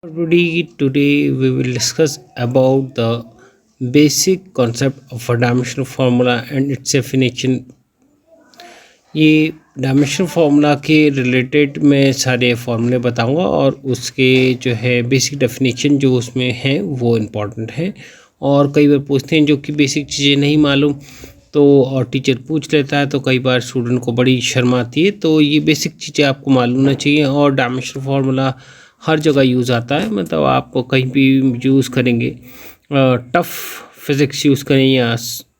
Everybody, today we will discuss about the basic concept of a dimensional formula and its definition. ये dimensional formula के related मैं सारे फार्मूले बताऊंगा और उसके जो है बेसिक डेफिनेशन जो उसमें है वो इम्पॉर्टेंट है। और कई बार पूछते हैं जो कि बेसिक चीज़ें नहीं मालूम तो और टीचर पूछ लेता है तो कई बार स्टूडेंट को बड़ी शर्म आती है। तो ये बेसिक चीज़ें आपको मालूम होना चाहिए और डायमेंशनल फार्मूला हर जगह यूज़ आता है, मतलब आप कहीं भी यूज़ करेंगे, टफ फिज़िक्स यूज़ करें या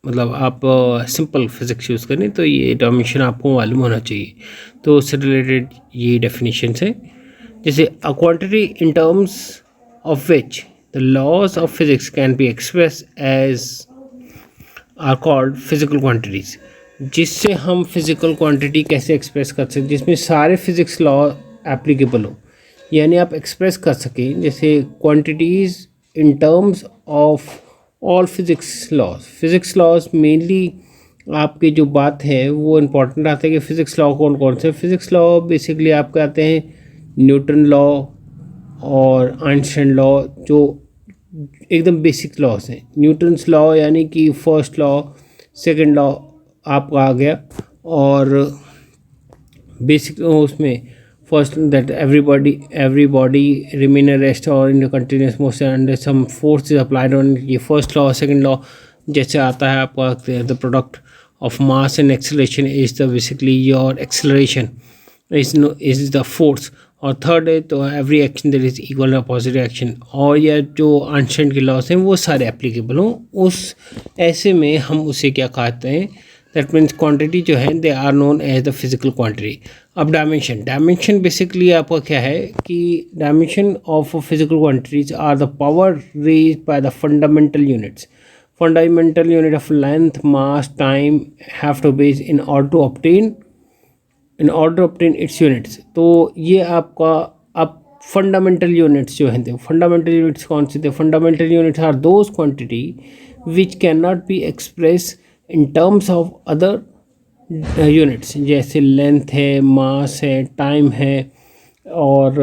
मतलब आप सिंपल फिज़िक्स यूज़ करें तो ये डायमेंशन आपको मालूम होना चाहिए। तो उससे रिलेटेड ये डेफिनेशंस है, जैसे a quantity in terms of which the laws of physics can be express as are called physical quantities. जिससे हम फिजिकल क्वांटिटी कैसे एक्सप्रेस कर सकते हैं, जिसमें सारे फिजिक्स लॉ एप्लीकेबल हो, यानी आप एक्सप्रेस कर सकें जैसे quantities in terms of all physics laws. Physics laws mainly आपकी जो बात है वो इम्पोर्टेंट आता है कि फ़िज़िक्स लॉ कौन कौन से। फिज़िक्स लॉ बेसिकली आपके आते हैं न्यूटन लॉ और आइंस्टाइन लॉ, जो एकदम बेसिक लॉज हैं। न्यूटन्स लॉ यानी कि फर्स्ट लॉ, सेकंड लॉ आपका आ गया। और बेसिक उसमें first that everybody remain at rest और in continuous motion under some force is applied on. ये फर्स्ट लॉ सेकंड लॉ जैसे आता है आपका the product of mass and acceleration is the basically your acceleration is the force. और third है तो every action there is equal opposite action. और या जो आइंस्टाइन के लॉस हैं वो सारे एप्लीकेबल हों, उस ऐसे में हम उसे क्या कहते हैं, दैट मीन्स क्वांटिटी जो है they are known as the physical quantity. अब डायमेंशन बेसिकली आपका क्या है कि dimension of physical quantities are the power raise by the fundamental units. Fundamental unit of length, mass, time have to base in order obtain its units. तो ये आपका अब fundamental units जो हैं, फंडामेंटल यूनिट्स कौन से थे? Fundamental units are those quantity which can not be express in terms of other units, जैसे लेंथ है, मास है, टाइम है और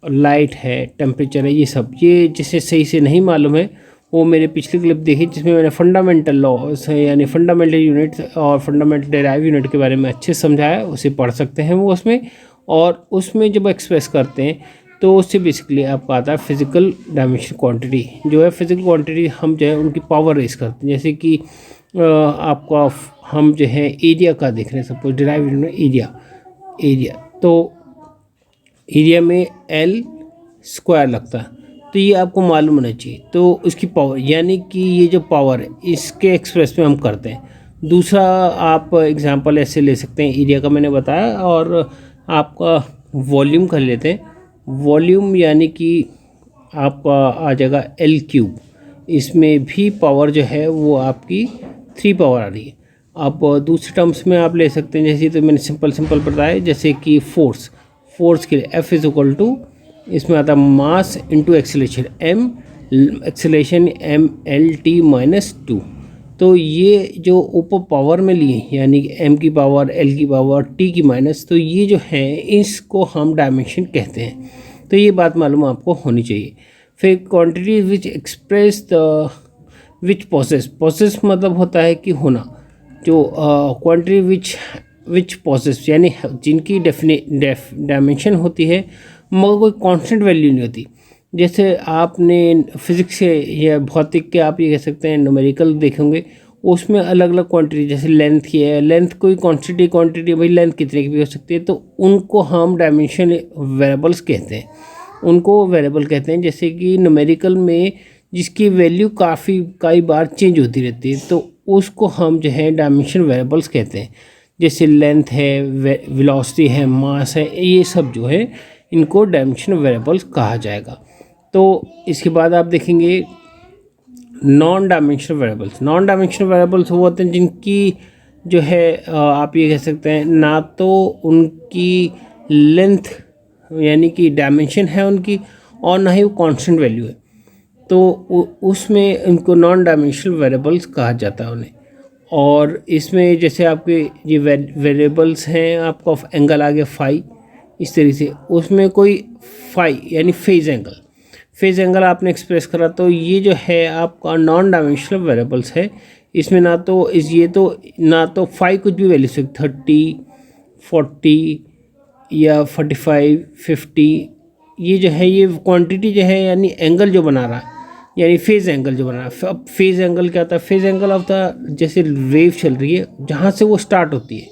लाइट है, टेम्परेचर है। ये सब ये जिसे सही से नहीं मालूम है वो मेरे पिछली क्लिप देखी जिसमें मैंने फंडामेंटल लॉस यानी फंडामेंटल यूनिट और फंडामेंटल डेराइव यूनिट के बारे में अच्छे समझाया, उसे पढ़ सकते हैं वो उसमें। और उसमें जब एक्सप्रेस करते हैं तो उससे बेसिकली आपका आता है फिजिकल डायमेंशन क्वांटिटी। जो है फिजिकल क्वांटिटी हम जो है उनकी पावर रेस करते हैं, जैसे कि आपका हम जो है एरिया का देख रहे हैं, सपोज डेराइव यूनिट एरिया तो एरिया में एल स्क्वायर लगता है, तो ये आपको मालूम होना चाहिए। तो उसकी पावर यानी कि ये जो पावर है इसके एक्सप्रेस में हम करते हैं। दूसरा आप एग्जांपल ऐसे ले सकते हैं, एरिया का मैंने बताया, और आपका वॉल्यूम कर लेते हैं। वॉल्यूम यानी कि आपका आ जाएगा एल क्यूब। इसमें भी पावर जो है वो आपकी 3 पावर आ रही है। अब दूसरे टर्म्स में आप ले सकते हैं, जैसे तो मैंने सिंपल बताया, जैसे कि फोर्स के लिए F इज इक्वल टू, इसमें आता है mass into acceleration acceleration m/L/t-2। तो ये जो ऊपर पावर में लिए यानी m की पावर, l की पावर, t की माइनस, तो ये जो है इसको हम डायमेंशन कहते हैं। तो ये बात मालूम आपको होनी चाहिए। फिर quantity which express the which possess मतलब होता है कि होना। जो क्वांटिटी विच पोसेस यानी जिनकी डायमेंशन होती है मगर कोई कांस्टेंट वैल्यू नहीं होती। जैसे आपने फिज़िक्स से या भौतिक के आप ये कह सकते हैं न्यूमेरिकल देखेंगे, उसमें अलग अलग क्वांटिटी, जैसे लेंथ की है, लेंथ कोई क्वांटिटी भाई लेंथ कितने की भी हो सकती है, तो उनको हम डायमेंशन वेरिएबल्स कहते हैं, उनको वेरिएबल कहते हैं। जैसे कि न्यूमेरिकल में जिसकी वैल्यू कई बार चेंज होती रहती है तो उसको हम जो है डायमेंशन वेरिएबल्स कहते हैं। जैसे लेंथ है, वेलोसिटी है, मास है, ये सब जो है इनको डायमेंशन वेरिएबल्स कहा जाएगा। तो इसके बाद आप देखेंगे नॉन डायमेंशनल वेरिएबल्स वो होते हैं जिनकी जो है आप ये कह सकते हैं ना तो उनकी लेंथ यानी कि डायमेंशन है उनकी और ना ही वो कांस्टेंट वैल्यू है, तो उसमें उनको नॉन डायमेंशनल वेरिएबल्स कहा जाता है उन्हें। और इसमें जैसे आपके ये वेरिएबल्स हैं, आपका एंगल आ गया फाई, इस तरीके से उसमें कोई फाई यानी फेज एंगल, फेज एंगल आपने एक्सप्रेस करा, तो ये जो है आपका नॉन डायमेंशनल वेरिएबल्स है। इसमें ना तो फाई कुछ भी वैल्यू से 30, 40 या 45, 50, ये जो है ये क्वांटिटी जो है यानी एंगल जो बना रहा है, यानी फेज़ एंगल जो बना रहा है। अब फेज़ एंगल क्या होता है? फेज़ एंगल ऑफ द, जैसे वेव चल रही है जहाँ से वो स्टार्ट होती है,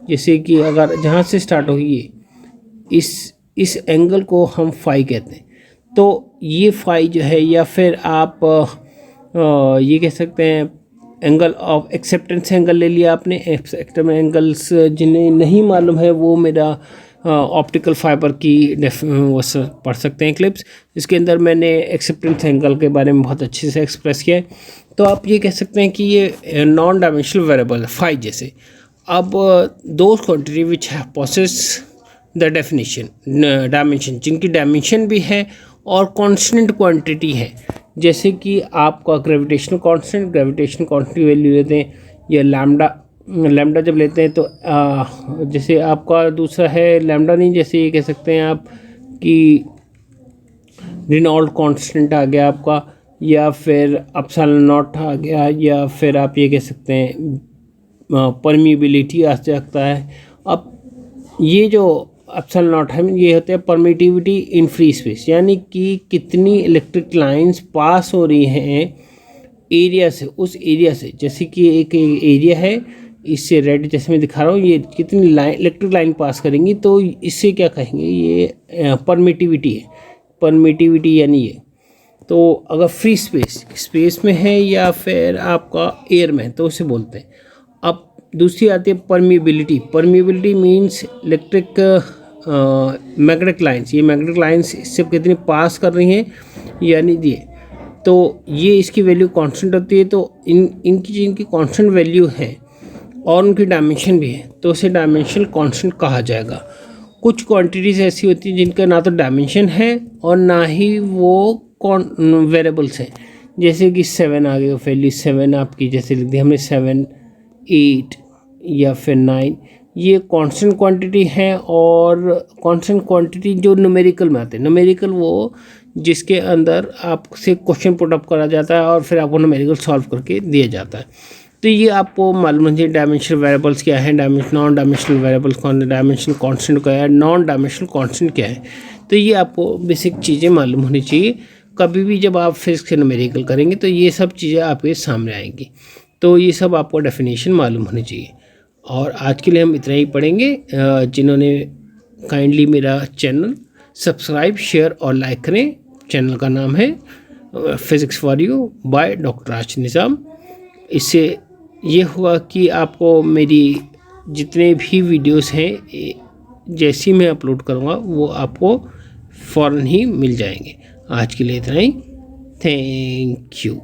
जैसे कि अगर जहाँ से स्टार्ट होगी इस एंगल को हम फाई कहते हैं। तो ये फाई जो है, या फिर आप ये कह सकते हैं एंगल ऑफ एक्सेप्टेंस एंगल ले लिया आपने। एक्सेप्टेंस एंगल्स जिन्हें नहीं मालूम है वो मेरा ऑप्टिकल फाइबर की वो पढ़ सकते हैं क्लिप्स, इसके अंदर मैंने एक्सेप्टेंस एंगल के बारे में बहुत अच्छे से एक्सप्रेस किया है। तो आप ये कह सकते हैं कि ये नॉन डायमेंशनल वेरिएबल है फाई जैसे। अब दो quantity which possess the definition dimension, जिनकी डायमेंशन भी है और कांस्टेंट क्वांटिटी है, जैसे कि आपका ग्रेविटेशनल कांस्टेंट की वैल्यू लेते हैं, या लैम्डा जब लेते हैं तो जैसे आपका दूसरा है लैम्डा नहीं, जैसे ये कह सकते हैं आप कि रेनॉल्ड कांस्टेंट आ गया आपका, या फिर एप्सिलॉन नॉट आ गया, या फिर आप ये कह सकते हैं परमिबिलिटी आ सकता है। अब ये जो एप्सिलॉन नॉट है ये होता है परमिटिविटी इन फ्री स्पेस, यानी कि कितनी इलेक्ट्रिक लाइंस पास हो रही हैं एरिया से, उस एरिया से। जैसे कि एक एरिया है, इससे रेड जैसे मैं दिखा रहा हूँ, ये कितनी इलेक्ट्रिक लाइन पास करेंगी, तो इससे क्या कहेंगे, ये परमिटिविटी है। परमिटिविटी यानी ये, तो अगर फ्री स्पेस में है या फिर आपका एयर में, तो उसे बोलते हैं। अब दूसरी आती है permeability means electric magnetic lines, ये मैग्नेटिक लाइंस इससे कितनी पास कर रही हैं, यानी ये, तो ये इसकी वैल्यू कांस्टेंट होती है। तो इनकी जिनकी कांस्टेंट वैल्यू है और उनकी डायमेंशन भी है, तो उसे डायमेंशनल कांस्टेंट कहा जाएगा। कुछ क्वांटिटीज़ ऐसी होती हैं जिनका ना तो डायमेंशन है और ना ही वो वेरिएबल्स हैं, जैसे कि 7 आ गया वैल्यू 7 आपकी, जैसे लिख दी हमने 7, 8 या फिर 9, ये कांस्टेंट क्वांटिटी है। और कांस्टेंट क्वांटिटी जो न्यूमेरिकल में आते हैं, न्यूमेरिकल वो जिसके अंदर आपसे क्वेश्चन पुट अप करा जाता है और फिर आपको न्यूमेरिकल सॉल्व करके दिया जाता है। तो ये आपको मालूम है डायमेंशनल वेरिएबल्स क्या है, नॉन डायमेंशनल वेरिएबल्स कौन है, डायमेंशनल कांस्टेंट क्या है, नॉन डायमेंशनल कांस्टेंट क्या है। तो ये आपको बेसिक चीज़ें मालूम होनी चाहिए। कभी भी जब आप फिजिक्स से न्यूमेरिकल करेंगे तो ये सब चीज़ें आपके सामने आएंगी, तो ये सब आपको डेफिनेशन मालूम होनी चाहिए। और आज के लिए हम इतना ही पढ़ेंगे। जिन्होंने काइंडली मेरा चैनल सब्सक्राइब, शेयर और लाइक करें। चैनल का नाम है physics for you by doctor Ashiq Nizam. इससे ये हुआ कि आपको मेरी जितने भी वीडियोस हैं जैसी मैं अपलोड करूँगा वो आपको फ़ौरन ही मिल जाएंगे। आज के लिए इतना ही। Thank you.